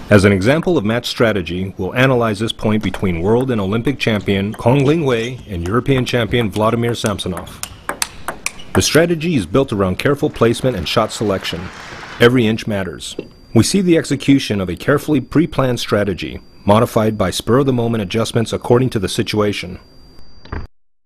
As an example of match strategy, we'll analyze this point between world and Olympic champion Kong Lingwei and European champion Vladimir Samsonov. The strategy is built around careful placement and shot selection. Every inch matters. We see the execution of a carefully pre-planned strategy, modified by spur-of-the-moment adjustments according to the situation.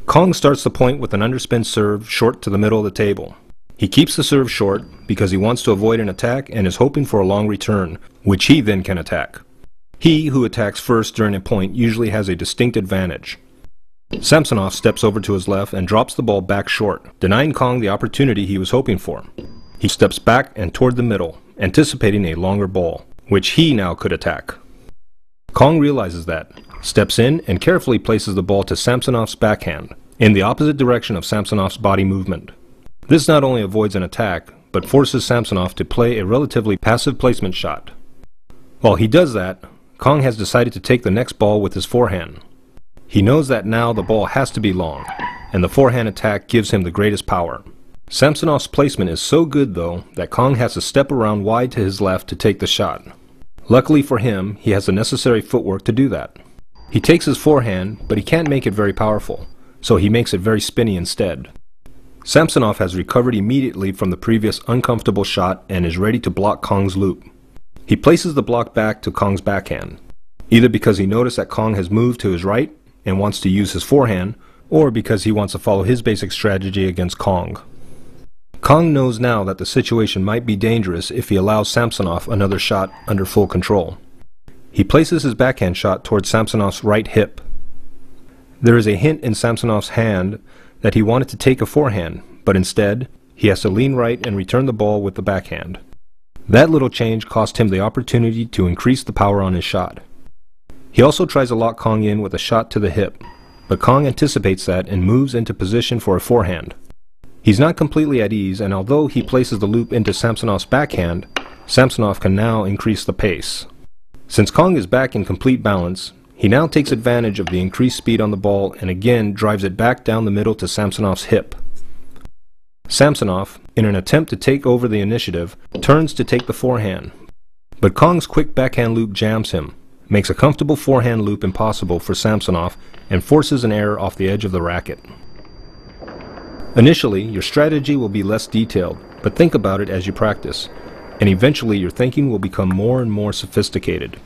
Kong starts the point with an underspin serve short to the middle of the table. He keeps the serve short because he wants to avoid an attack and is hoping for a long return, which he then can attack. He who attacks first during a point usually has a distinct advantage. Samsonov steps over to his left and drops the ball back short, denying Kong the opportunity he was hoping for. He steps back and toward the middle, anticipating a longer ball, which he now could attack. Kong realizes that, steps in and carefully places the ball to Samsonov's backhand, in the opposite direction of Samsonov's body movement. This not only avoids an attack, but forces Samsonov to play a relatively passive placement shot. While he does that, Kong has decided to take the next ball with his forehand. He knows that now the ball has to be long, and the forehand attack gives him the greatest power. Samsonov's placement is so good though that Kong has to step around wide to his left to take the shot. Luckily for him, he has the necessary footwork to do that. He takes his forehand, but he can't make it very powerful, so he makes it very spinny instead. Samsonov has recovered immediately from the previous uncomfortable shot and is ready to block Kong's loop. He places the block back to Kong's backhand, either because he noticed that Kong has moved to his right and wants to use his forehand, or because he wants to follow his basic strategy against Kong. Kong knows now that the situation might be dangerous if he allows Samsonov another shot under full control. He places his backhand shot towards Samsonov's right hip. There is a hint in Samsonov's hand that he wanted to take a forehand, but instead, he has to lean right and return the ball with the backhand. That little change cost him the opportunity to increase the power on his shot. He also tries to lock Kong in with a shot to the hip, but Kong anticipates that and moves into position for a forehand. He's not completely at ease, and although he places the loop into Samsonov's backhand, Samsonov can now increase the pace. Since Kong is back in complete balance, he now takes advantage of the increased speed on the ball and again drives it back down the middle to Samsonov's hip. Samsonov, in an attempt to take over the initiative, turns to take the forehand, but Kong's quick backhand loop jams him, makes a comfortable forehand loop impossible for Samsonov, and forces an error off the edge of the racket. Initially, your strategy will be less detailed, but think about it as you practice, and eventually your thinking will become more and more sophisticated.